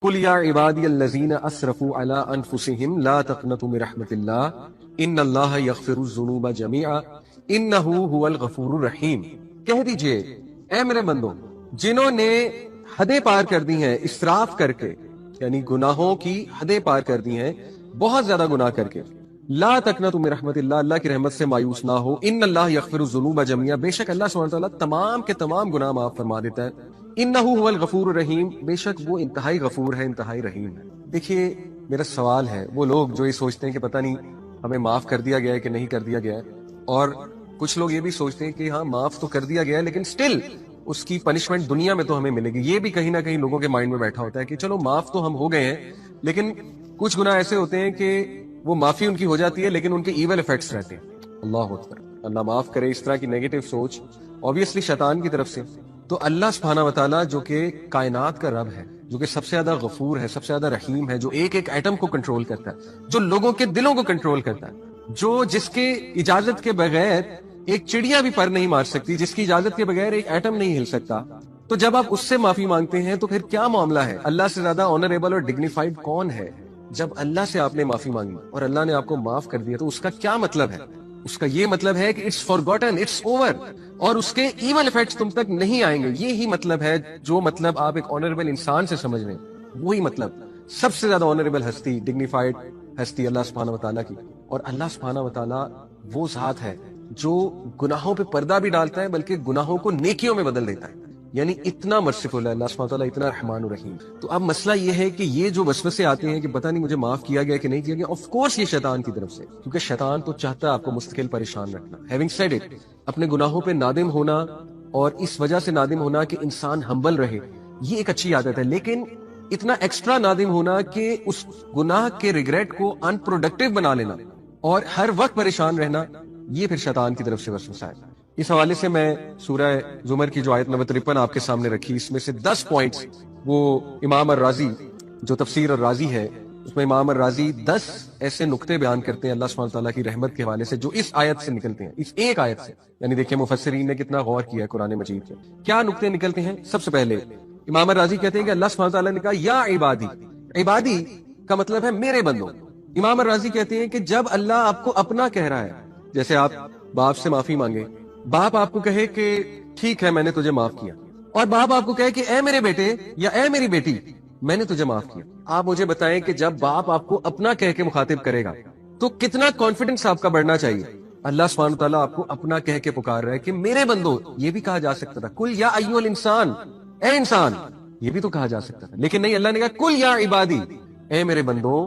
قل یا عبادی الذین اسرفوا علی انفسہم لا تقنطوا من رحمت اللہ ان اللہ یغفر الذنوب جميعا انہ هو الغفور الرحیم۔ کہہ دیجئے اے میرے بندو جنہوں نے حدیں پار کر دی ہیں اسراف کر کے، یعنی گناہوں کی حدیں پار کر دی ہیں، بہت زیادہ گناہ کر کے، لا تقنطوا من رحمت اللہ، اللہ کی رحمت سے مایوس نہ ہو، ان اللہ یغفر الذنوب جميعا، بے شک اللہ سبحانہ وتعالیٰ تمام کے تمام گناہ معاف فرما دیتا ہے، انہ هو الغفور الرحیم، بے شک وہ انتہائی غفور ہے، انتہائی رحیم ہے۔ دیکھیے میرا سوال ہے، وہ لوگ جو یہ سوچتے ہیں کہ پتہ نہیں ہمیں معاف کر دیا گیا ہے کہ نہیں کر دیا گیا ہے، اور کچھ لوگ یہ بھی سوچتے ہیں کہ ہاں معاف تو کر دیا گیا ہے لیکن سٹل اس کی پنشمنٹ دنیا میں تو ہمیں ملے گی، یہ بھی کہیں نہ کہیں لوگوں کے مائنڈ میں بیٹھا ہوتا ہے کہ چلو معاف تو ہم ہو گئے ہیں لیکن کچھ گناہ ایسے ہوتے ہیں کہ وہ معافی ان کی ہو جاتی ہے لیکن ان کے ایول ایفیکٹس رہتے ہیں۔ اللہ اکبر، اللہ معاف کرے اس طرح کی نیگیٹو سوچ obviously شیطان کی طرف سے۔ تو اللہ سبحانہ وتعالیٰ جو کہ کائنات کا رب ہے، جو کہ سب سے زیادہ غفور ہے، سب سے زیادہ رحیم ہے، جو ایک ایک ایٹم کو کنٹرول کرتا ہے، جو لوگوں کے دلوں کو کنٹرول کرتا ہے، جو جس کے اجازت کے بغیر ایک چڑیا بھی پر نہیں مار سکتی، جس کی اجازت کے بغیر ایک ایٹم نہیں ہل سکتا، تو جب آپ اس سے معافی مانگتے ہیں تو پھر کیا معاملہ ہے؟ اللہ سے زیادہ آنریبل اور ڈگنیفائڈ کون ہے؟ جب اللہ سے آپ نے معافی مانگی اور اللہ نے آپ کو معاف کر دیا تو اس کا کیا مطلب ہے؟ اس کا یہ مطلب ہے کہ اٹس فارگوٹن، اٹس اوور، اور اس کے ایون ایفیکٹس تم تک نہیں آئیں گے۔ یہی مطلب ہے جو مطلب آپ ایک آنریبل انسان سے سمجھ رہے ہیں، وہی مطلب سب سے زیادہ آنریبل ہستی، ڈگنیفائڈ ہستی اللہ سبحانہ وتعالیٰ کی۔ اور اللہ سبحانہ وتعالیٰ وہ ذات ہے جو گناہوں پہ پردہ بھی ڈالتا ہے بلکہ گناہوں کو نیکیوں میں بدل دیتا ہے، یعنی اتنا مرسیفل ہے اللہ سبحانہ وتعالیٰ، اتنا رحمان الرحیم۔ تو اب مسئلہ یہ ہے کہ یہ جو وسوسے آتے ہیں کہ پتہ نہیں مجھے معاف کیا گیا کہ نہیں کیا گیا، آف کورس یہ شیطان کی طرف سے، کیونکہ شیطان تو چاہتا ہے آپ کو مستقل پریشان رکھنا۔ ہیونگ سیڈ اٹ، اپنے گناہوں پہ نادم ہونا اور اس وجہ سے نادم ہونا کہ انسان ہمبل رہے، یہ ایک اچھی عادت ہے، لیکن اتنا ایکسٹرا نادم ہونا کہ اس گناہ کے ریگریٹ کو ان پروڈکٹیو بنا لینا اور ہر وقت پریشان رہنا، یہ پھر شیطان کی طرف سے وسوسہ ہے۔ اس حوالے سے میں سورہ زمر کی جو آیت نمبر 53 آپ کے سامنے رکھی، اس میں سے 10 پوائنٹس وہ امام الرازی جو تفسیر الرازی ہے، اس میں امام الرازی 10 ایسے نقطے بیان کرتے ہیں اللہ سبحانہ تعالیٰ کی رحمت کے حوالے سے جو اس آیت سے نکلتے ہیں، اس ایک آیت سے۔ یعنی دیکھیں مفسرین نے کتنا غور کیا ہے قرآن مجید سے۔ کیا نقطے نکلتے ہیں؟ سب سے پہلے امام الرازی کہتے ہیں کہ اللہ سبحانہ تعالیٰ نے کہا یا عبادی، عبادی کا مطلب ہے میرے بندوں۔ امام الرازی کہتے ہیں کہ جب اللہ آپ کو اپنا کہہ رہا ہے، جیسے آپ باپ سے معافی مانگے، باپ آپ کو کہے کہ ٹھیک ہے میں نے تجھے معاف کیا، اور باپ آپ کو کہے کہ اے میرے بیٹے یا اے میری بیٹی میں نے تجھے معاف کیا، آپ مجھے بتائیں کہ جب باپ آپ کو اپنا کہہ کے مخاطب کرے گا تو کتنا کانفیڈنس آپ کا بڑھنا چاہیے۔ اللہ سبحانہ تعالیٰ آپ کو اپنا کہہ کے پکار رہا ہے کہ میرے بندو، یہ بھی کہا جا سکتا تھا کل یا ایھا الانسان، اے انسان، یہ بھی تو کہا جا سکتا تھا، لیکن نہیں، اللہ نے کہا کل یا عبادی، اے میرے بندو۔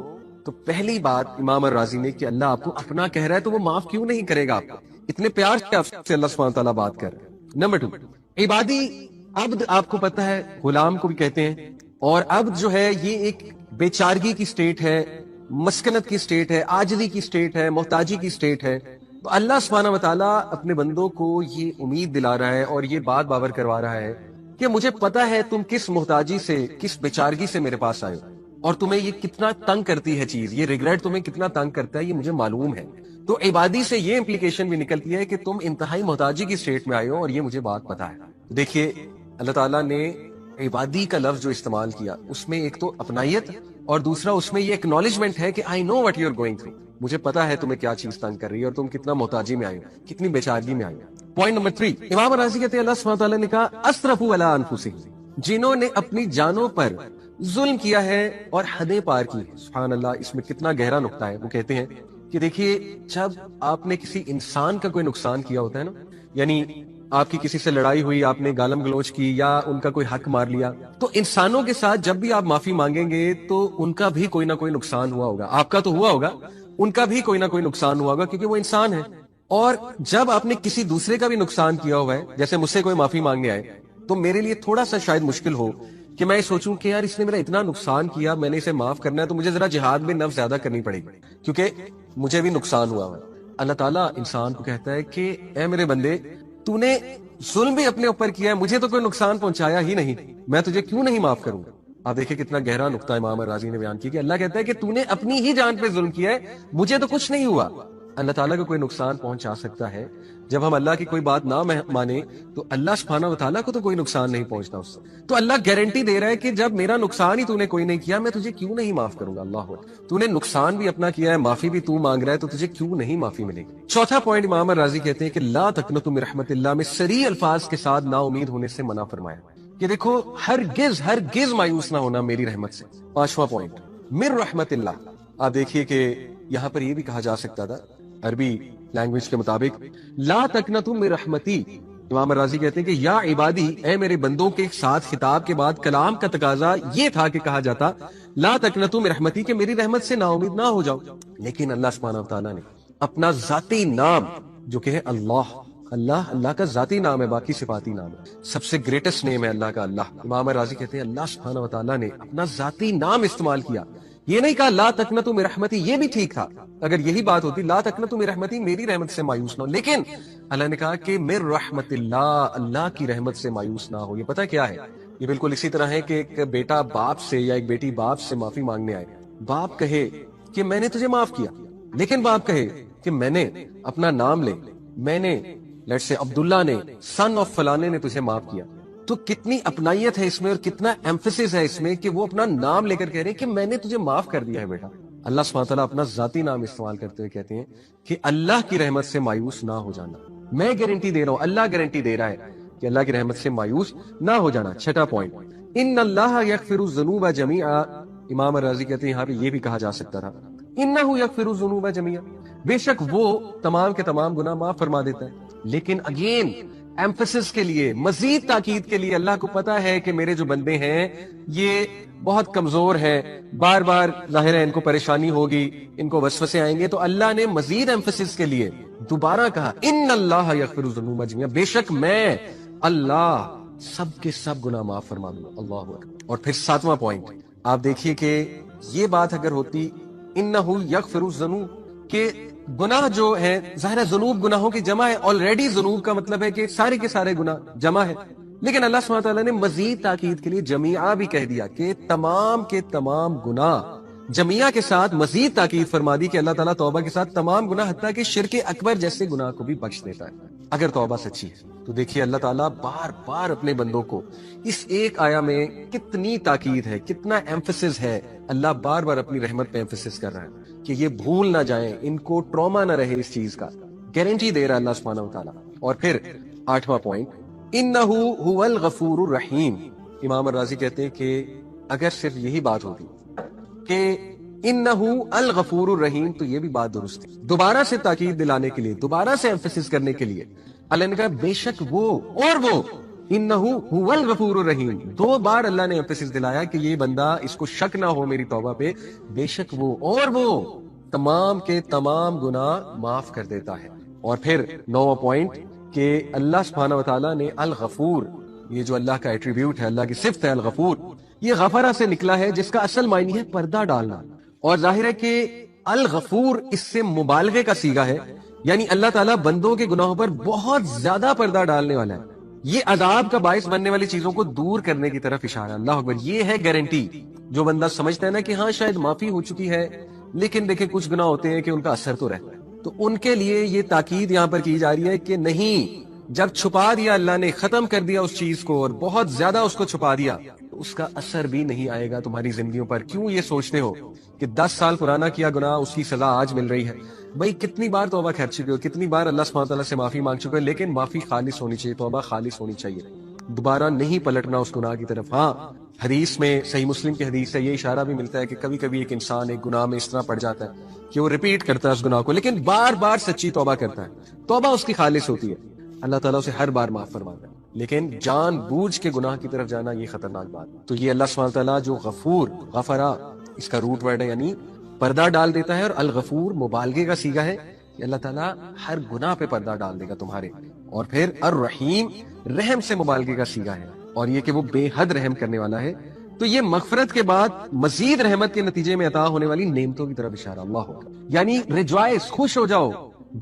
تو پہلی بات امام الرازی نے کہ اللہ آپ کو اپنا کہہ رہا ہے تو وہ معاف کیوں نہیں کرے گا آپ کو؟ اتنے پیار سے آپ سے اللہ سبحانہ تعالیٰ بات کر رہے ہیں۔ نمبر 2، عبادی، عبد آپ کو پتہ ہے غلام کو بھی کہتے ہیں، اور عبد جو ہے یہ ایک بیچارگی کی سٹیٹ ہے، مسکنت کی سٹیٹ ہے، عاجزی کی سٹیٹ ہے، محتاجی کی سٹیٹ ہے۔ تو اللہ سبحانہ وتعالیٰ اپنے بندوں کو یہ امید دلا رہا ہے اور یہ بات باور کروا رہا ہے کہ مجھے پتہ ہے تم کس محتاجی سے، کس بیچارگی سے میرے پاس آئے ہو، اور تمہیں یہ کتنا تنگ کرتی ہے چیز، یہ ریگریٹ تمہیں کتنا تنگ کرتا ہے، یہ مجھے معلوم ہے۔ تو عبادی سے یہ امپلیکیشن بھی نکلتی ہے کہ تم انتہائی محتاجی کی سٹیٹ میں آئے ہو اور یہ مجھے بات پتہ ہے۔ دیکھیے اللہ تعالیٰ نے عبادی کا لفظ جو استعمال کیا، اس میں ایک تو اپنائیت اور دوسرا اس میں یہ اکنالجمنٹ ہے کہ I know what you are going through, مجھے پتا ہے تمہیں کیا چیز تنگ کر رہی ہے اور تم کتنا محتاجی میں آئے ہو، کتنی بیچارگی میں آئے ہو۔ پوائنٹ نمبر 3، امام راضی کہتے ہیں اللہ سبحانہ تعالیٰ نے کہا اسرفوا علی انفسہم، جنہوں نے اپنی جانوں پر ظلم کیا ہے اور حدیں پار کی۔ سبحان اللہ، اس میں کتنا گہرا نقطہ ہے۔ وہ کہتے ہیں کہ دیکھیے جب آپ نے کسی انسان کا کوئی نقصان کیا ہوتا ہے نا، یعنی آپ کی کسی سے لڑائی ہوئی، آپ نے گالم گلوچ کی یا ان کا کوئی حق مار لیا، تو انسانوں کے ساتھ جب بھی آپ معافی مانگیں گے تو ان کا بھی کوئی نہ کوئی نقصان ہوا ہوگا، آپ کا تو ہوا ہوگا، ان کا بھی کوئی نہ کوئی نقصان ہوا ہوگا کیونکہ وہ انسان ہے۔ اور جب آپ نے کسی دوسرے کا بھی نقصان کیا ہوا ہے، جیسے مجھ سے کوئی معافی مانگنے آئے تو میرے لیے تھوڑا سا شاید مشکل ہو کہ میں سوچوں کہ یار اس نے میرا اتنا نقصان کیا، میں نے اسے معاف کرنا ہے تو مجھے ذرا جہاد میں نفس زیادہ کرنی پڑے گی کیونکہ مجھے بھی نقصان ہوا ہے۔ اللہ تعالیٰ انسان کو کہتا ہے کہ اے میرے بندے، تو نے ظلم بھی اپنے اوپر کیا ہے، مجھے تو کوئی نقصان پہنچایا ہی نہیں، میں تجھے کیوں نہیں معاف کروں گا؟ آپ دیکھیں کتنا گہرا نقطہ امام راضی نے بیان کیا کہ اللہ کہتا ہے کہ تو نے اپنی ہی جان پہ ظلم کیا ہے، مجھے تو کچھ نہیں ہوا، اللہ تعالیٰ کو کوئی نقصان پہنچا سکتا ہے. جب ہم اللہ کی کوئی بات نہ مانے تو اللہ سبحانہ و تعالیٰ کو تو کوئی نقصان نہیں پہنچتا اس سے. تو اللہ گارنٹی دے رہا ہے کہ جب میرا نقصان ہی تو نے کوئی نہیں کیا, میں تجھے کیوں نہیں معاف کروں گا. اللہ تو نے نقصان بھی اپنا کیا ہے, معافی بھی تو مانگ رہا ہے, تو تجھے کیوں نہیں معافی ملے گی. چوتھا پوائنٹ امام الرازی کہتے ہیں کہ لا تقنطوا من رحمت اللہ میں صریح الفاظ کے ساتھ نا امید ہونے سے منع فرمایا کہ دیکھو ہرگز مایوس نہ ہونا میری رحمت سے. پانچواں پوائنٹ من رحمت اللہ. آپ دیکھیے کہ یہاں پر یہ بھی کہا جا سکتا تھا عربی لینگویج کے مطابق لا تقنطوا من رحمتی. امام الرازی کہتے ہیں کہ یا عبادی, اے میرے بندوں کے ساتھ خطاب کے بعد کلام کا تقاضا یہ تھا کہ کہا جاتا لا تقنطوا من رحمتی کہ میری رحمت سے نا امید نہ ہو جاؤ. لیکن اللہ سبحانہ و تعالیٰ نے اپنا ذاتی نام جو کہ ہے اللہ کا ذاتی نام ہے, باقی صفاتی نام ہے, سب سے گریٹسٹ نیم ہے اللہ کا اللہ. امام راضی کہتے ہیں اللہ سبحانہ و تعالیٰ نے اپنا ذاتی نام استعمال کیا, یہ نہیں کہا لا تقنطوا من رحمتی. یہ بھی ٹھیک تھا اگر یہی بات ہوتی لا تقنطوا من رحمتی میری رحمت سے مایوس نہ ہو, لیکن اللہ نے کہا کہ من رحمت اللہ کی رحمت سے مایوس نہ ہو. یہ پتہ کیا ہے, یہ بالکل اسی طرح ہے کہ ایک بیٹا باپ سے یا ایک بیٹی باپ سے معافی مانگنے آئے. باپ کہے کہ میں نے تجھے معاف کیا, لیکن باپ کہے کہ میں نے اپنا نام لے, میں نے لیٹس سے عبداللہ نے سن آف فلانے نے تجھے معاف کیا. تو کتنی اپنائیت ہے اس میں اور کتنا ایمفیسس ہے اس میں کہ وہ اپنا نام لے کر کہہ رہے ہیں کہ میں نے تجھے معاف کر دیا ہے بیٹا. اللہ سبحانہ تعالیٰ اپنا ذاتی نام استعمال کرتے ہوئے کہتے ہیں کہ اللہ کی رحمت سے مایوس نہ ہو جانا. میں گارنٹی دے رہا ہوں, اللہ گارنٹی دے رہا ہے کہ اللہ کی رحمت سے مایوس نہ ہو جانا. چھٹا پوائنٹ ان اللہ یغفر الذنوب جميعا. امام الرازی کہتے ہیں یہاں پہ یہ بھی کہا جا سکتا تھا انہ یغفر الذنوب جميعا, بے شک وہ تمام کے تمام گناہ معاف فرما دیتا ہے. لیکن اگین ایمفیسس کے لیے, مزید تاکید کے لیے, اللہ کو پتا ہے کہ میرے جو بندے ہیں یہ بہت کمزور ہیں, بار بار ظاہر ہے ان کو پریشانی ہوگی, ان کو وسوسے آئیں گے, تو اللہ نے مزید ایمفیسس کے لیے دوبارہ کہا ان اللہ یغفر الذنوب جميعا, بے شک میں اللہ سب کے سب گناہ معاف فرما دوں. اللہ اکبر. اور پھر ساتواں پوائنٹ آپ دیکھیے کہ یہ بات اگر ہوتی انہ یغفر الذنوب کہ گناہ جو ہے, ظاہر ہے ذنوب گناہوں کی جمع ہے, آلریڈی ذنوب کا مطلب ہے کہ سارے کے سارے گناہ جمع ہے, لیکن اللہ سبحانہ تعالیٰ نے مزید تاکید کے لیے جمیعہ بھی کہہ دیا کہ تمام کے تمام گناہ, جمیعہ کے ساتھ مزید تاکید فرما دی کہ اللہ تعالیٰ توبہ کے ساتھ تمام گناہ حتیٰ کہ شرک اکبر جیسے گناہ کو بھی بخش دیتا ہے اگر توبہ سچی ہے. تو دیکھیے اللہ تعالیٰ بار بار اپنے بندوں کو اس ایک آیا میں کتنی تاکید ہے, کتنا ایمفیسس ہے, اللہ بار بار اپنی رحمت پہ ایمفیسس کر رہا ہے کہ یہ بھول نہ جائیں, ان کو ٹراما نہ رہے, اس چیز کا گارنٹی دے رہا ہے اللہ سبحانہ و تعالیٰ. اور پھر آٹھواں پوائنٹ انہ هو الغفور الرحیم. امام الرازی کہتے ہیں کہ اگر صرف یہی بات ہوتی کہ انہ الغفور الرحیم تو یہ بھی بات درست ہے. دوبارہ سے تاکید دلانے کے لیے, دوبارہ سے ایمفیسس کرنے کے لیے اللہ نے کہا بے شک وہ اور وہ انہ هو الغفور الرحیم. دو بار اللہ نے ایمفیسس دلایا کہ یہ بندہ اس کو شک نہ ہو میری توبہ پہ, بے شک وہ اور وہ تمام کے تمام گناہ معاف کر دیتا ہے. اور پھر نواں پوائنٹ کہ اللہ سبحانہ و تعالیٰ نے الغفور, یہ جو اللہ کا ایٹریبیوٹ ہے, اللہ کی صفت ہے الغفور, یہ غفرہ سے نکلا ہے جس کا اصل معنی ہے پردہ ڈالنا. اور ظاہر ہے کہ الغفور اس سے مبالغے کا صیغہ ہے, یعنی اللہ تعالیٰ بندوں کے گناہوں پر بہت زیادہ پردہ ڈالنے والا ہے. یہ عذاب کا باعث بننے والی چیزوں کو دور کرنے کی طرف اشارہ. اللہ اکبر. یہ ہے گارنٹی. جو بندہ سمجھتا ہے نا کہ ہاں شاید معافی ہو چکی ہے, لیکن دیکھیں کچھ گناہ ہوتے ہیں کہ ان کا اثر تو رہتا ہے, تو ان کے لیے یہ تاکید یہاں پر کی جا رہی ہے کہ نہیں, جب چھپا دیا اللہ نے, ختم کر دیا اس چیز کو اور بہت زیادہ اس کو چھپا دیا, تو اس کا اثر بھی نہیں آئے گا تمہاری زندگیوں پر. کیوں یہ سوچتے ہو کہ 10 سال پرانا کیا گناہ اس کی سزا آج مل رہی ہے؟ بھائی کتنی بار توبہ کر چکے ہو, کتنی بار اللہ سبحانہ تعالیٰ سے معافی مانگ چکے ہو, لیکن معافی خالص ہونی چاہیے, توبہ خالص ہونی چاہیے, دوبارہ نہیں پلٹنا اس گناہ کی طرف. ہاں حدیث میں, صحیح مسلم کی حدیث ہے, یہ اشارہ بھی ملتا ہے کہ کبھی کبھی ایک انسان ایک گناہ میں اس طرح پڑ جاتا ہے کہ وہ ریپیٹ کرتا ہے اس گناہ کو, لیکن بار بار سچی توبہ کرتا ہے, توبہ اس کی خالص ہوتی ہے, اللہ تعالیٰ اسے ہر بار معاف فرماتا ہے. لیکن جان بوجھ کے گناہ کی طرف جانا یہ خطرناک بات. تو یہ اللہ سبحانہ تعالیٰ جو غفور, غفرا اس کا روٹ ورڈ ہے, یعنی پردہ ڈال دیتا ہے, اور الغفور مبالغے کا صیغہ ہے کہ اللہ تعالیٰ ہر گناہ پہ پردہ ڈال دے گا تمہارے. اور پھر الرحیم رحم سے مبالغے کا صیغہ ہے, اور یہ کہ وہ بے حد رحم کرنے والا ہے. تو یہ مغفرت کے بعد مزید رحمت کے نتیجے میں عطا ہونے والی نعمتوں کی طرف اشارہ. اللہ اکبر. یعنی ریجوائس, خوش ہو جاؤ,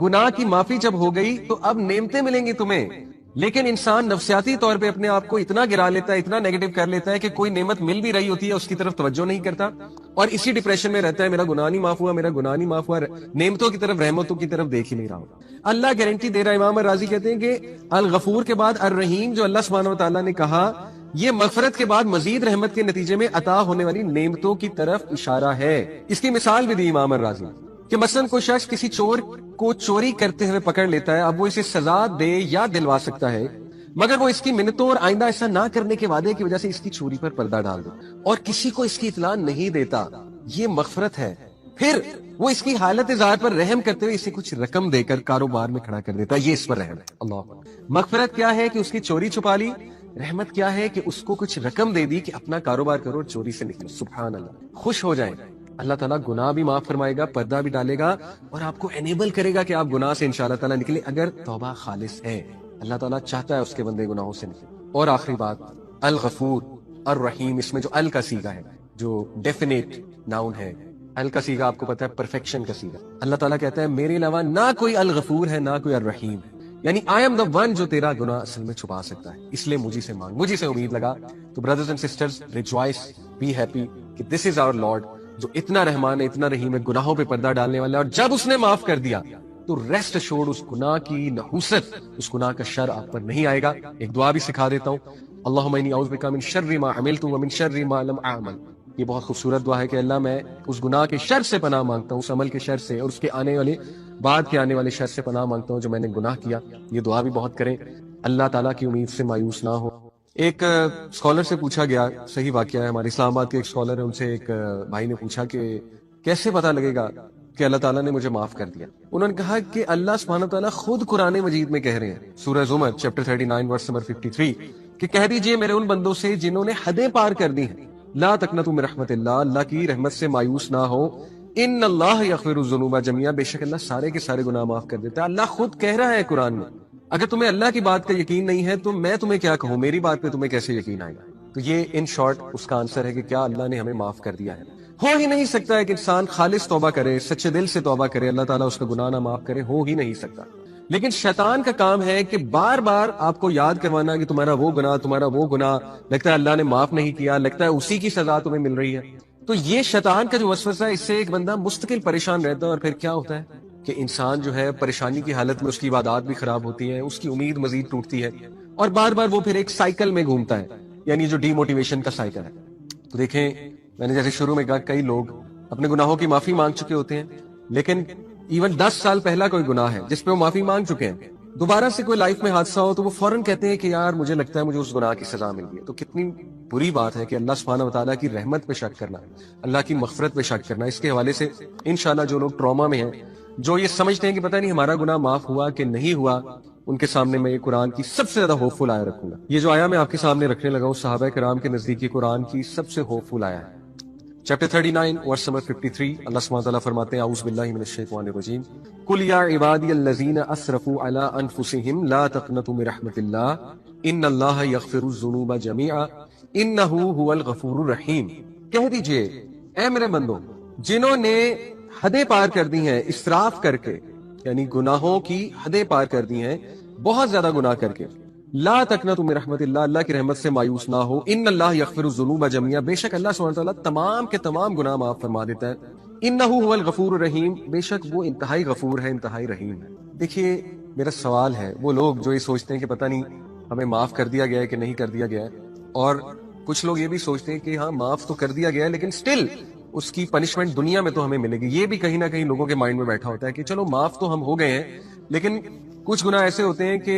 گناہ کی معافی جب ہو گئی تو اب نعمتیں ملیں گی تمہیں, لیکن انسان نفسیاتی طور پہ اپنے آپ کو اتنا گرا لیتا ہے، اتنا نیگیٹو کر لیتا ہے کہ کوئی نعمت مل بھی رہی ہوتی ہے اس کی طرف توجہ نہیں کرتا اور اسی ڈپریشن میں رہتا ہے، میرا گناہ نہیں معاف ہوا، میرا گناہ نہیں معاف ہوا، نعمتوں کی طرف، رحمتوں کی طرف دیکھ ہی نہیں رہا ہوگا۔ اللہ گارنٹی دے رہا ہے۔ امام الرازی کہتے ہیں کہ الغفور کے بعد الرحیم جو اللہ سبحانہ و تعالیٰ نے کہا، یہ مغفرت کے بعد مزید رحمت کے نتیجے میں عطا ہونے والی نعمتوں کی طرف اشارہ ہے۔ اس کی مثال بھی دی امام الرازی کہ مثلا کوئی شخص کسی چور کو چوری کرتے ہوئے پکڑ لیتا ہے، اب وہ اسے سزا دے یا دلوا سکتا ہے، مگر وہ اس کی منتوں اور آئندہ ایسا نہ کرنے کے وعدے کی وجہ سے اس کی چوری پر پردہ ڈال دے اور کسی کو اس کی اطلاع نہیں دیتا، یہ مغفرت ہے۔ پھر وہ اس کی حالت ظاہر پر رحم کرتے ہوئے اسے کچھ رقم دے کر کاروبار میں کھڑا کر دیتا ہے، یہ اس پر رحم ہے۔ اللہ، مغفرت کیا ہے کہ اس کی چوری چھپا لی، رحمت کیا ہے کہ اس کو کچھ رقم دے دی کہ اپنا کاروبار کرو اور چوری سے نکلو۔ سبحان اللہ، خوش ہو جائیں، اللہ تعالیٰ گناہ بھی معاف فرمائے گا، پردہ بھی ڈالے گا اور آپ کو انیبل کرے گا کہ آپ گناہ سے انشاءاللہ تعالیٰ نکلے اگر توبہ خالص ہے۔ اللہ تعالیٰ چاہتا ہے اس کے بندے گناہوں سے نکلے۔ اور آخری بات، الغفور الرحیم، اس میں جو ال کا صیغہ ہے، جو ڈیفینیٹ ناؤن ہے، ال کا صیغہ آپ کو پتا ہے پرفیکشن کا صیغہ۔ اللہ تعالیٰ کہتا ہے میرے علاوہ نہ کوئی الغفور ہے نہ کوئی الرحیم ہے، یعنی آئی ایم دا ون جو تیرا گناہ اصل میں چھپا سکتا ہے، اس لیے مجھے سے مانگ، مجھے سے امید لگا۔ تو brothers and sisters, rejoice, be happy کہ دس از آور لارڈ جو اتنا رحمان ہے، اتنا رحیم ہے، گناہوں پہ پردہ ڈالنے والا ہے، اور جب اس نے معاف کر دیا تو ریسٹ اشورڈ اس گناہ کی نحوست، اس گناہ کا شر آپ پر نہیں آئے گا۔ ایک دعا بھی سکھا دیتا ہوں، اللہم انی اعوذ بک من شر ما عملت ومن شر ما لم اعمل۔ یہ بہت خوبصورت دعا ہے کہ اللہ میں اس گناہ کے شر سے پناہ مانگتا ہوں، اس عمل کے شر سے اور اس کے آنے والے بعد کے آنے والے شر سے پناہ مانگتا ہوں جو میں نے گناہ کیا۔ یہ دعا بھی بہت کریں، اللہ تعالیٰ کی امید سے مایوس نہ ہو۔ ایک اسکالر سے پوچھا گیا، صحیح واقعہ ہے، ہمارے اسلام آباد کے ایک اسکالر ہے، ان سے ایک بھائی نے پوچھا کہ کیسے پتہ لگے گا کہ اللہ تعالیٰ نے مجھے معاف کر دیا؟ انہوں نے کہا کہ اللہ سبحانہ تعالیٰ خود قرآن مجید میں کہہ رہے ہیں، سورہ زمر چیپٹر 39 ورس نمبر 53 کہ کہہ دیجئے میرے ان بندوں سے جنہوں نے حدیں پار کر دی ہیں، لا تقنطوا من رحمت اللہ، اللہ کی رحمت سے مایوس نہ ہو، ان اللہ یغفر الذنوب جميعا، بے شک اللہ سارے کے سارے گناہ معاف کر دیتا ہے۔ اللہ خود کہہ رہا ہے قرآن میں۔ اگر تمہیں اللہ کی بات کا یقین نہیں ہے تو میں تمہیں کیا کہوں، میری بات پہ تمہیں کیسے یقین آئے گا؟ تو یہ ان شارٹ اس کا آنسر ہے کہ کیا اللہ نے ہمیں معاف کر دیا ہے؟ ہو ہی نہیں سکتا ہے کہ انسان خالص توبہ کرے، سچے دل سے توبہ کرے، اللہ تعالیٰ اس کا گناہ نہ معاف کرے، ہو ہی نہیں سکتا۔ لیکن شیطان کا کام ہے کہ بار بار آپ کو یاد کروانا کہ تمہارا وہ گناہ، تمہارا وہ گناہ، لگتا ہے اللہ نے معاف نہیں کیا، لگتا ہے اسی کی سزا تمہیں مل رہی ہے۔ تو یہ شیطان کا جو وسوسہ ہے، اس سے ایک بندہ مستقل پریشان رہتا ہے، اور پھر کیا ہوتا ہے کہ انسان جو ہے پریشانی کی حالت میں اس کی عبادات بھی خراب ہوتی ہیں، اس کی امید مزید ٹوٹتی ہے، اور بار بار وہ پھر ایک سائیکل میں گھومتا ہے، یعنی جو ڈی موٹیویشن کا سائیکل ہے۔ تو دیکھیں، میں نے جیسے شروع میں کہا، کئی لوگ اپنے گناہوں کی معافی مانگ چکے ہوتے ہیں، لیکن ایون 10 سال پہلا کوئی گناہ ہے جس پہ وہ معافی مانگ چکے ہیں، دوبارہ سے کوئی لائف میں حادثہ ہو تو وہ فوراً کہتے ہیں کہ یار مجھے لگتا ہے مجھے اس گناہ کی سزا مل گئی ہے۔ تو کتنی بری بات ہے کہ اللہ سبحانہ و تعالیٰ کی رحمت پہ شک کرنا، اللہ کی مغفرت پہ شک کرنا۔ اس کے حوالے سے انشاءاللہ جو لوگ ٹراما میں ہیں، جو یہ سمجھتے ہیں کہ پتہ نہیں ہمارا گناہ معاف ہوا کہ نہیں ہوا، ان کے سامنے میں یہ قرآن کی سب سے زیادہ ہوپ فل آیا رکھوں گا۔ یہ جو آیا میں آپ کے سامنے رکھنے لگا ہوں، صحابہ کرام کے نزدیک یہ قرآن کی سب سے ہوپ فل آیا ہے۔ چیپٹر 39 ورس نمبر 53، اللہ سبحانہ وتعالیٰ فرماتے ہیں، اعوذ باللہ من الشیطان الرجیم، قل یا عبادی الذین اسرفوا علی انفسہم لا تقنطوا من رحمت اللہ ان اللہ یغفر الذنوب جميعا انہ هو الغفور الرحیم۔ کہہ دیجئے اے میرے بندوں جنہوں نے حدیں پار کر دی ہیں اسراف کر کے، یعنی گناہوں کی حدیں پار کر دی ہیں، بہت زیادہ گناہ کر کے، لا تقنطوا من رحمت اللہ، اللہ کی رحمت سے مایوس نہ ہو، ان اللہ یغفر الذنوب جميعا، بے شک اللہ سبحانہ وتعالیٰ تمام کے تمام گناہ معاف فرما دیتا ہے، انہ هو الغفور الرحیم، بے شک وہ انتہائی غفور ہے، انتہائی رحیم ہے۔ دیکھیے میرا سوال ہے، وہ لوگ جو یہ سوچتے ہیں کہ پتہ نہیں ہمیں معاف کر دیا گیا ہے کہ نہیں کر دیا گیا ہے، اور کچھ لوگ یہ بھی سوچتے ہیں کہ ہاں معاف تو کر دیا گیا ہے لیکن سٹل اس کی پنشمنٹ دنیا میں تو ہمیں ملے گی۔ یہ بھی کہیں نہ کہیں لوگوں کے مائنڈ میں بیٹھا ہوتا ہے کہ چلو معاف تو ہم ہو گئے ہیں، لیکن کچھ گناہ ایسے ہوتے ہیں کہ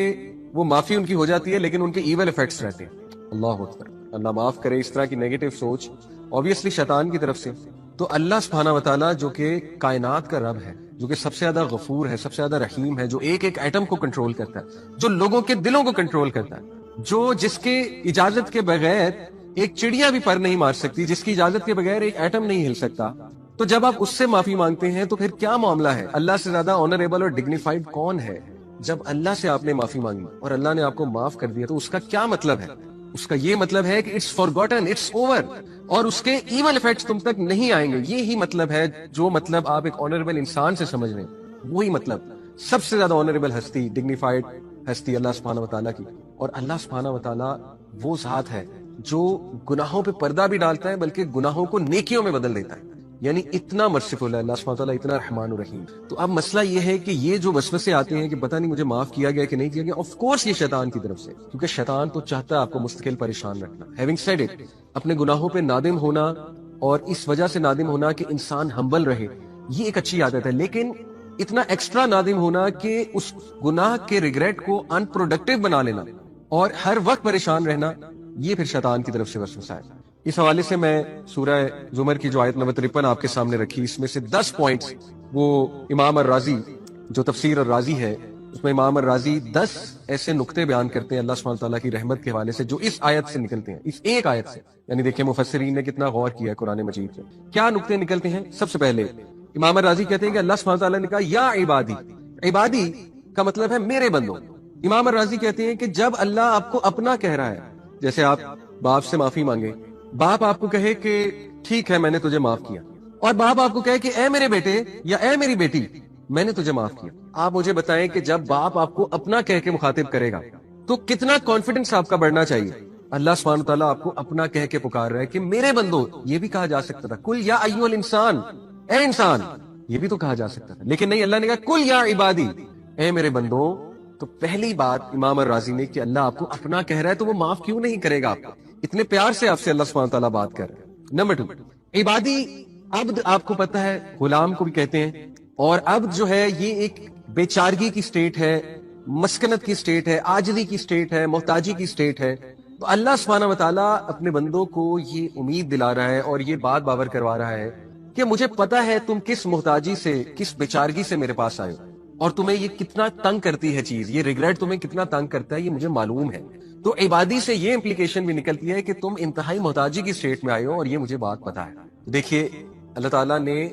وہ معافی ان کی ہو جاتی ہے لیکن ان کے ایول ایفیکٹس رہتے ہیں۔ اللہ اکبر، اللہ معاف کرے اس طرح کی نیگیٹو سوچ obviously شیطان کی طرف سے۔ تو اللہ سبحانہ وتعالیٰ جو کہ کائنات کا رب ہے، جو کہ سب سے زیادہ غفور ہے، سب سے زیادہ رحیم ہے، جو ایک ایک ایٹم کو کنٹرول کرتا ہے، جو لوگوں کے دلوں کو کنٹرول کرتا ہے، جو جس کے اجازت کے بغیر ایک چڑیا بھی پر نہیں مار سکتی، جس کی اجازت کے بغیر ایک ایٹم نہیں ہل سکتا، تو جب آپ اس سے معافی مانگتے ہیں تو پھر کیا معاملہ ہے؟ اللہ سے زیادہ آنریبل اور ڈگنیفائڈ کون ہے؟ جب اللہ سے آپ نے معافی مانگی اور اللہ نے آپ کو معاف کر دیا تو اس کا کیا مطلب ہے؟ اس کا یہ مطلب ہے کہ اٹس فارگوٹن، اٹس اوور، اور اس کے ایول ایفیکٹس تم تک نہیں آئیں گے۔ یہی مطلب ہے، جو مطلب آپ ایک آنریبل انسان سے سمجھ رہے ہیں، وہی مطلب سب سے زیادہ آنریبل ہستی، ڈگنیفائڈ ہستی اللہ سبحانہ و تعالیٰ کی، اور اللہ سبحانہ و تعالیٰ وہ ذات ہے جو گناہوں پہ پردہ بھی ڈالتا ہے بلکہ گناہوں کو نیکیوں میں بدل دیتا ہے، یعنی اتنا مرسیفل ہے اللہ سبحانہ و تعالیٰ، اتنا رحمان الرحیم۔ تو اب مسئلہ یہ ہے کہ یہ جو وسوسے آتے ہیں کہ پتہ نہیں مجھے معاف کیا گیا کہ نہیں کیا گیا، آف کورس یہ شیطان کی طرف سے، کیونکہ شیطان تو چاہتا ہے آپ کو مستقل پریشان رکھنا۔ ہیونگ سیڈ اٹ، اپنے گناہوں پہ نادم ہونا اور اس وجہ سے نادم ہونا کہ انسان ہمبل رہے، یہ ایک اچھی عادت ہے، لیکن اتنا ایکسٹرا نادم ہونا کہ اس گناہ کے ریگریٹ کو ان پروڈکٹیو بنا لینا اور ہر وقت پریشان رہنا، یہ پھر شیطان کی طرف سے وسوسہ ہے۔ اس حوالے سے میں سورہ زمر کی جو آیت نمبر 53 آپ کے سامنے رکھی، اس میں سے 10 پوائنٹس وہ امام الرازی جو تفسیر الرازی ہے اس میں امام الرازی 10 ایسے نقطے بیان کرتے ہیں اللہ سبحانہ تعالیٰ کی رحمت کے حوالے سے جو اس آیت سے نکلتے ہیں، اس ایک آیت سے۔ یعنی دیکھیں مفسرین نے کتنا غور کیا ہے قرآن مجید میں، کیا نقطے نکلتے ہیں۔ سب سے پہلے امام الرازی کہتے ہیں کہ اللہ سبحانہ تعالیٰ نے کہا یا عبادی، عبادی کا مطلب ہے میرے بندوں۔ امام الرازی کہتے ہیں کہ جب اللہ آپ کو اپنا کہہ رہا ہے، جیسے آپ باپ سے معافی مانگے، باپ آپ کو کہے کہ ٹھیک ہے میں نے تجھے معاف کیا، اور باپ آپ کو کہے کہ اے میرے بیٹے یا اے میری بیٹی میں نے تجھے معاف کیا، آپ مجھے بتائیں کہ جب باپ آپ کو اپنا کہہ کے مخاطب کرے گا تو کتنا کانفیڈنس آپ کا بڑھنا چاہیے۔ اللہ سبحانہ تعالیٰ آپ کو اپنا کہہ کے پکار رہا ہے کہ میرے بندو، یہ بھی کہا جا سکتا تھا کل یا ایھا الانسان، اے انسان، یہ بھی تو کہا جا سکتا تھا، لیکن نہیں، اللہ نے کہا کل یا عبادی، اے میرے بندو۔ تو پہلی بات امام الرازی نے کہ اللہ آپ کو اپنا کہہ رہا ہے تو وہ معاف کیوں نہیں کرے گا آپ کو، اتنے پیار سے آپ سے اللہ سبحانہ تعالیٰ بات کر رہے ہیں۔ نمبر 2، عبادی، عبد آپ کو پتہ ہے غلام کو بھی کہتے ہیں، اور عبد جو ہے یہ ایک بے چارگی کی سٹیٹ ہے، مسکنت کی سٹیٹ ہے، عاجزی کی سٹیٹ ہے، محتاجی کی سٹیٹ ہے۔ تو اللہ سبحانہ و تعالیٰ اپنے بندوں کو یہ امید دلا رہا ہے اور یہ بات باور کروا رہا ہے کہ مجھے پتا ہے تم کس محتاجی سے، کس بیچارگی سے میرے پاس آئے ہو، اور تمہیں یہ کتنا تنگ کرتی ہے چیز، یہ ریگریٹ تمہیں کتنا تنگ کرتا ہے، یہ مجھے معلوم ہے۔ تو عبادی سے یہ امپلیکیشن بھی نکلتی ہے کہ تم انتہائی محتاجی کی سٹیٹ میں آئے ہو اور یہ مجھے بات پتا ہے۔ دیکھیے اللہ تعالیٰ نے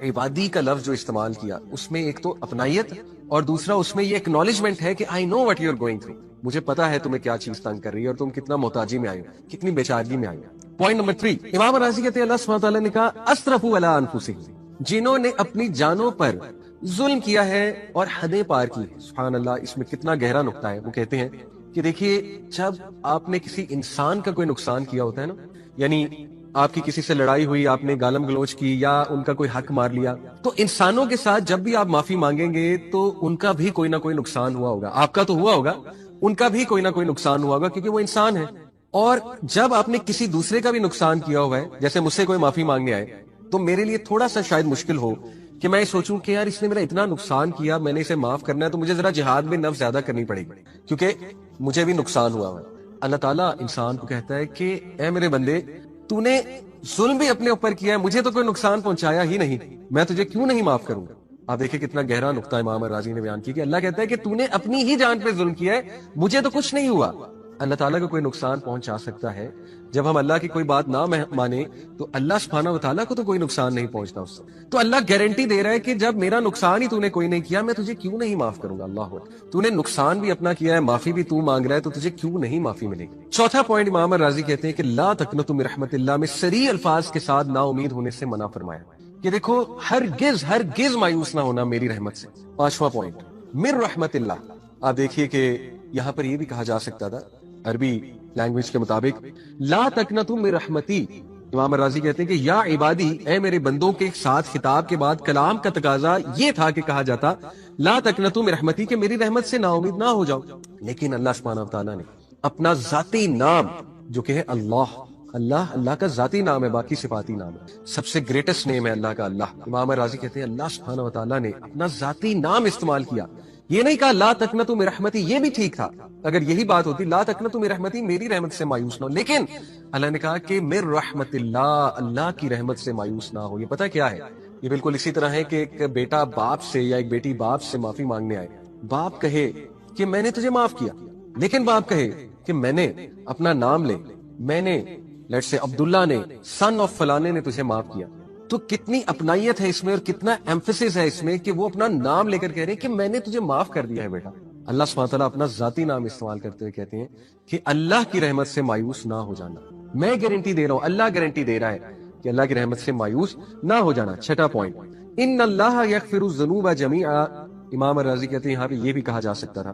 عبادی کا لفظ جو استعمال کیا اس میں ایک تو اپنائیت اور دوسرا اس میں یہ ایکنالجمنٹ ہے کہ I know what you are going through, مجھے پتا ہے تمہیں کیا چیز تنگ کر رہی ہے اور تم کتنا محتاجی میں آئے ہو، کتنی بیچارگی میں آئے ہو۔ پوائنٹ نمبر 3، امام الرازی کہتے ہیں اللہ سبحانہ تعالیٰ نے کہا اسرفوا علی انفسہم، جنہوں نے اپنی جانوں پر ظلم کیا ہے اور حدیں پار کی۔ سبحان اللہ، اس میں کتنا گہرا نقطہ ہے۔ وہ کہتے ہیں کہ دیکھیے جب آپ نے کسی انسان کا کوئی نقصان کیا ہوتا ہے نا، یعنی آپ کی کسی سے لڑائی ہوئی، آپ نے گالم گلوچ کی یا ان کا کوئی حق مار لیا، تو انسانوں کے ساتھ جب بھی آپ معافی مانگیں گے تو ان کا بھی کوئی نہ کوئی نقصان ہوا ہوگا، آپ کا تو ہوا ہوگا، ان کا بھی کوئی نہ کوئی نقصان ہوا ہوگا کیونکہ وہ انسان ہے۔ اور جب آپ نے کسی دوسرے کا بھی نقصان کیا ہوا ہے، جیسے مجھ سے کوئی معافی مانگنے آئے تو میرے لیے تھوڑا سا شاید مشکل ہو کہ میں سوچوں کہ یار اس نے میرا اتنا نقصان کیا، میں نے اسے معاف کرنا ہے تو مجھے ذرا جہاد میں نفس زیادہ کرنی پڑے گی کیونکہ مجھے بھی نقصان ہوا ہے۔ اللہ تعالیٰ انسان کو کہتا ہے کہ اے میرے بندے، تو نے ظلم بھی اپنے اوپر کیا ہے، مجھے تو کوئی نقصان پہنچایا ہی نہیں، میں تجھے کیوں نہیں معاف کروں گا۔ آپ دیکھیں کتنا گہرا نقطہ امام الرازی نے بیان کیا کہ اللہ کہتا ہے کہ تو نے اپنی ہی جان پہ ظلم کیا ہے، مجھے تو کچھ نہیں ہوا۔ اللہ تعالیٰ کو کوئی نقصان پہنچا سکتا ہے، جب ہم اللہ کی کوئی بات نہ مانے تو اللہ سبحانہ و تعالیٰ کو تو کوئی نقصان نہیں پہنچتا اس سے۔ تو اللہ گارنٹی دے رہا ہے کہ جب میرا نقصان ہی تو نے کوئی نہیں کیا، میں تجھے کیوں نہیں معاف کروں گا۔ اللہ تو نے نقصان بھی اپنا کیا ہے، معافی بھی تو مانگ رہا ہے، تو تجھے کیوں نہیں معافی ملے گی۔ چوتھا پوائنٹ امام الرازی کہتے ہیں کہ لا تقنطوا من رحمت اللہ میں صریح الفاظ کے ساتھ نا امید ہونے سے منع فرمایا کہ دیکھو ہرگز مایوس نہ ہونا میری رحمت سے۔ پانچواں پوائنٹ من رحمت اللہ، آپ دیکھیے کہ یہاں پر یہ بھی کہا جا سکتا تھا عربی لینگویج کے مطابق لا تقنطوا من رحمتی۔ امام الرازی کہتے ہیں کہ یا عبادی، اے میرے بندوں کے ساتھ خطاب کے بعد کلام کا تقاضا یہ تھا کہ کہا جاتا لا تقنطوا من رحمتی کہ میری رحمت سے نا امید نہ ہو جاؤ، لیکن اللہ سبحانہ وتعالیٰ نے اپنا ذاتی نام جو کہ ہے اللہ کا ذاتی نام ہے، باقی صفاتی نام ہے، سب سے گریٹسٹ نیم ہے اللہ کا اللہ۔ امام الرازی کہتے ہیں اللہ سبحانہ وتعالیٰ نے اپنا ذاتی نام استعمال کیا، یہ نہیں کہا لا تقنطوا من رحمتی، یہ بھی ٹھیک تھا اگر یہی بات ہوتی لا تقنطوا من رحمتی میری رحمت سے مایوس نہ ہو، لیکن اللہ نے کہا کہ من رحمت اللہ کی رحمت سے مایوس نہ ہو۔ یہ پتہ کیا ہے، یہ بالکل اسی طرح ہے کہ ایک بیٹا باپ سے یا ایک بیٹی باپ سے معافی مانگنے آئے، باپ کہے کہ میں نے تجھے معاف کیا، لیکن باپ کہے کہ میں نے اپنا نام لے، میں نے لیٹس سے عبداللہ نے سن آف فلانے نے تجھے معاف کیا، تو کتنی اپنائیت ہے اس میں اور کتنا ایمفیسس ہے اس میں کہ وہ اپنا نام لے کر کہہ رہے ہیں کہ میں نے تجھے معاف کر دیا ہے بیٹا۔ اللہ سبحانہ تعالیٰ اپنا ذاتی نام استعمال کرتے ہوئے کہتے ہیں کہ اللہ کی رحمت سے مایوس نہ ہو جانا، میں گارنٹی دے رہا ہوں، اللہ گارنٹی دے رہا ہے کہ اللہ کی رحمت سے مایوس نہ ہو جانا۔ چھٹا پوائنٹ ان اللہ یغفر الذنوب جمیعا، امام الرازی کہتے ہیں یہاں پہ یہ بھی کہا جا سکتا تھا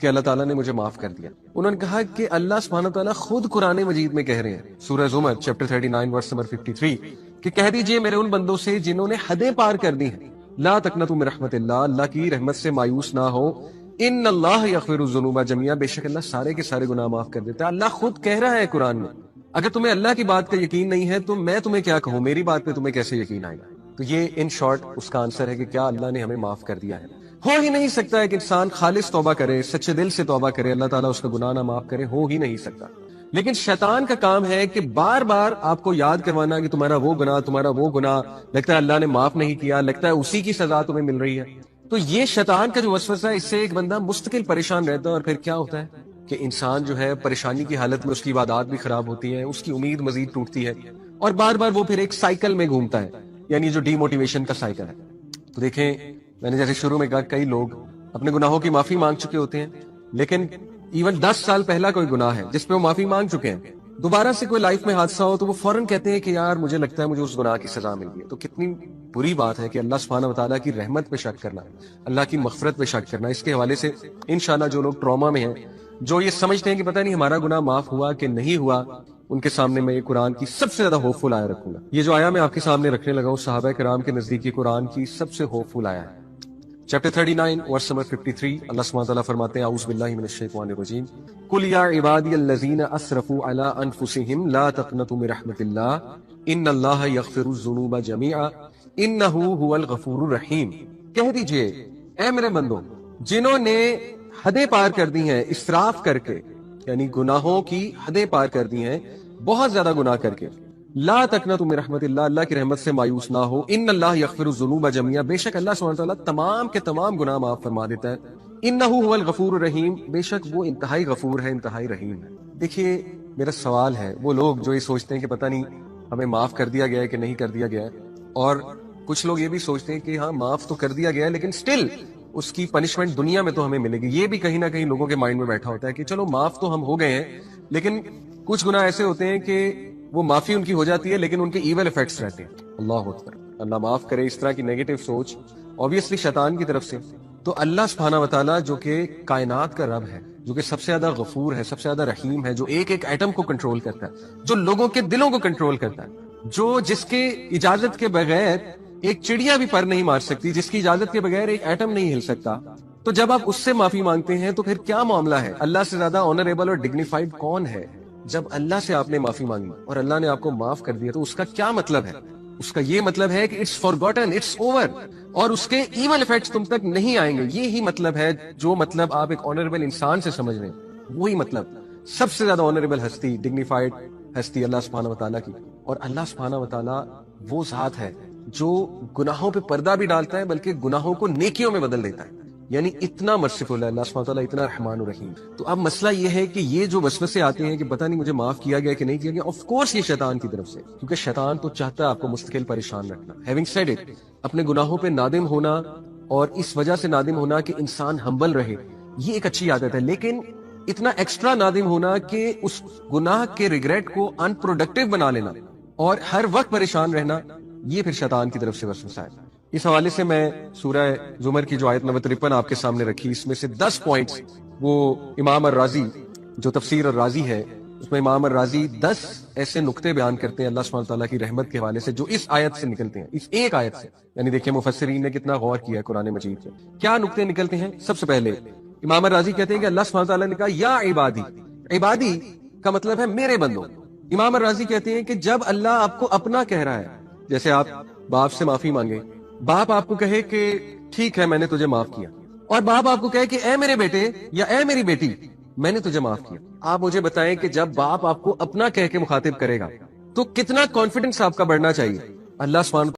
کہ اللہ تعالیٰ نے مجھے معاف کر دیا؟ انہوں نے کہا کہ اللہ سبحانہ تعالیٰ خود قرآن مجید میں کہہ رہے ہیں سورہ زمر چیپٹر 39 ورس نمبر 53 کہ کہہ دیجئے میرے ان بندوں سے جنہوں نے حدیں پار کر دی ہیں، لا تقنطوا من رحمت اللہ، اللہ کی رحمت سے مایوس نہ ہو، ان اللہ یغفر الذنوب جميعا، بے شک اللہ سارے کے سارے گناہ معاف کر دیتا ہے۔ اللہ خود کہہ رہا ہے قرآن میں۔ اگر تمہیں اللہ کی بات کا یقین نہیں ہے تو میں تمہیں کیا کہوں، میری بات پہ تمہیں کیسے یقین آئے گا؟ تو یہ ان شارٹ اس کا آنسر ہے کہ کیا اللہ نے ہمیں معاف کر دیا ہے؟ ہو ہی نہیں سکتا ہے کہ انسان خالص توبہ کرے، سچے دل سے توبہ کرے، اللہ تعالیٰ اس کا گناہ نہ معاف کرے، ہو ہی نہیں سکتا۔ لیکن شیطان کا کام ہے کہ بار بار آپ کو یاد کروانا کہ تمہارا وہ گناہ لگتا ہے اللہ نے معاف نہیں کیا، لگتا ہے اسی کی سزا تمہیں مل رہی ہے۔ تو یہ شیطان کا جو وسوسہ ہے، اس سے ایک بندہ مستقل پریشان رہتا ہے، اور پھر کیا ہوتا ہے کہ انسان جو ہے پریشانی کی حالت میں اس کی عبادات بھی خراب ہوتی ہیں، اس کی امید مزید ٹوٹتی ہے، اور بار بار وہ پھر ایک سائیکل میں گھومتا ہے، یعنی جو ڈی موٹیویشن کا سائیکل ہے۔ تو دیکھیں، میں نے جیسے شروع میں کہا کئی لوگ اپنے گناہوں کی معافی مانگ چکے ہوتے ہیں، لیکن ایون 10 سال پہلا کوئی گناہ ہے جس پہ وہ معافی مانگ چکے ہیں، دوبارہ سے کوئی لائف میں حادثہ ہو تو وہ فوراً کہتے ہیں کہ یار مجھے لگتا ہے مجھے اس گناہ کی سزا مل گئی ہے۔ تو کتنی بری بات ہے کہ اللہ سبحانہ وتعالیٰ کی رحمت پہ شک کرنا، اللہ کی مغفرت پہ شک کرنا۔ اس کے حوالے سے انشاءاللہ جو لوگ ٹراما میں ہیں، جو یہ سمجھتے ہیں کہ پتہ نہیں ہمارا گناہ معاف ہوا کہ نہیں ہوا، ان کے سامنے میں یہ قرآن کی سب سے زیادہ ہوپ فل آیا رکھوں گا۔ یہ جو آیا میں آپ کے سامنے رکھنے لگا ہوں، صحابہ کرام کے نزدیک قرآن کی سب سے ہوپ فل آیا ہے۔ چیپٹر 39 ورس نمبر 53 اللہ سبحانہ تعالیٰ فرماتے ہیں اعوذ باللہ من الشیطان الرجیم قل یا عبادی الذین اسرفوا علی انفسہم لا تقنطوا من رحمت اللہ ان اللہ یغفر الذنوب جميعا انہ هو الغفور الرحیم۔ کہہ دیجئے اے میرے بندوں جنہوں نے حدیں پار کر دی ہیں اسراف کر کے، یعنی گناہوں کی حدیں پار کر دی ہیں، بہت زیادہ گناہ کر کے، لا تقنطوا من رحمت اللہ، اللہ کی رحمت سے مایوس نہ ہو، ان اللہ یغفر الذنوب جميعا، بے شک اللہ سبحانہ تعالیٰ تمام کے تمام گناہ معاف فرما دیتا ہے، انہ هو الغفور الرحیم، بے شک وہ انتہائی غفور ہے، انتہائی رحیم ہے۔ دیکھیے میرا سوال ہے، وہ لوگ جو یہ سوچتے ہیں کہ پتہ نہیں ہمیں معاف کر دیا گیا ہے کہ نہیں کر دیا گیا ہے، اور کچھ لوگ یہ بھی سوچتے ہیں کہ ہاں معاف تو کر دیا گیا ہے لیکن سٹل اس کی پنشمنٹ دنیا میں تو ہمیں ملے گی۔ یہ بھی کہیں نہ کہیں لوگوں کے مائنڈ میں بیٹھا ہوتا ہے کہ چلو معاف تو ہم ہو گئے ہیں، لیکن کچھ گناہ ایسے ہوتے ہیں کہ وہ معافی ان کی ہو جاتی ہے لیکن ان کے ایول ایفیکٹس رہتے ہیں۔ اللہ اکبر، اللہ معاف کرے۔ اس طرح کی نیگیٹو سوچ obviously شیطان کی طرف سے۔ تو اللہ سبحانہ وتعالیٰ جو کہ کائنات کا رب ہے، جو کہ سب سے زیادہ غفور ہے، سب سے زیادہ رحیم ہے، جو ایک ایک ایٹم کو کنٹرول کرتا ہے، جو لوگوں کے دلوں کو کنٹرول کرتا ہے، جو جس کے اجازت کے بغیر ایک چڑیا بھی پر نہیں مار سکتی، جس کی اجازت کے بغیر ایک ایٹم نہیں ہل سکتا، تو جب آپ اس سے معافی مانگتے ہیں تو پھر کیا معاملہ ہے؟ اللہ سے زیادہ آنریبل اور ڈگنیفائڈ کون ہے؟ جب اللہ سے آپ نے معافی مانگی اور اللہ نے آپ کو معاف کر دیا تو اس کا کیا مطلب ہے؟ اس کا یہ مطلب ہے کہ اٹس فارگوٹن، اٹس اوور، اور اس کے ایول ایفیکٹس تم تک نہیں آئیں گے۔ یہی مطلب ہے، جو مطلب آپ ایک آنریبل انسان سے سمجھ رہے ہیں، وہی مطلب سب سے زیادہ آنریبل ہستی، ڈگنیفائڈ ہستی اللہ سبحانہ وتعالیٰ کی۔ اور اللہ سبحانہ وتعالیٰ وہ ذات ہے جو گناہوں پہ پردہ بھی ڈالتا ہے بلکہ گناہوں کو نیکیوں میں بدل دیتا ہے، یعنی اتنا مرسیفل ہے اللہ سبحانہ تعالیٰ، اتنا رحمان الرحیم۔ تو اب مسئلہ یہ ہے کہ یہ جو وسوسے آتے ہیں کہ پتہ نہیں مجھے معاف کیا گیا کہ نہیں کیا گیا، آف کورس یہ شیطان کی طرف سے، کیونکہ شیطان تو چاہتا ہے آپ کو مستقل پریشان رکھنا۔ ہیونگ سیڈ اٹ، اپنے گناہوں پہ نادم ہونا اور اس وجہ سے نادم ہونا کہ انسان ہمبل رہے، یہ ایک اچھی عادت ہے، لیکن اتنا ایکسٹرا نادم ہونا کہ اس گناہ کے ریگریٹ کو ان پروڈکٹیو بنا لینا اور ہر وقت پریشان رہنا، یہ پھر شیطان کی طرف سے وسوسہ ہے۔ اس حوالے سے میں سورہ زمر کی جو آیت نمبر 53 آپ کے سامنے رکھی، اس میں سے 10 پوائنٹس وہ امام الرازی جو تفسیر الرازی ہے، اس میں امام الرازی 10 ایسے نقطے بیان کرتے ہیں اللہ سبحانہ تعالیٰ کی رحمت کے حوالے سے جو اس آیت سے نکلتے ہیں، اس ایک آیت سے۔ یعنی دیکھیں مفسرین نے کتنا غور کیا ہے قرآن مجید سے، کیا نقطے نکلتے ہیں۔ سب سے پہلے امام الرازی کہتے ہیں کہ اللہ سبحانہ تعالیٰ نے کہا یا عبادی، عبادی کا مطلب ہے میرے بندوں۔ امام الرازی کہتے ہیں کہ جب اللہ آپ کو اپنا کہہ رہا ہے، جیسے آپ باپ سے معافی مانگے، باپ آپ کو کہے کہ ٹھیک ہے میں نے تجھے معاف کیا، اور باپ آپ کو کہے کہ اے میرے بیٹے یا اے میری بیٹی میں نے تجھے معاف کیا، آپ مجھے بتائیں کہ جب باپ آپ کو اپنا کہہ کے مخاطب کرے گا تو کتنا کانفیڈنس آپ کا بڑھنا چاہیے۔ اللہ سبحانہ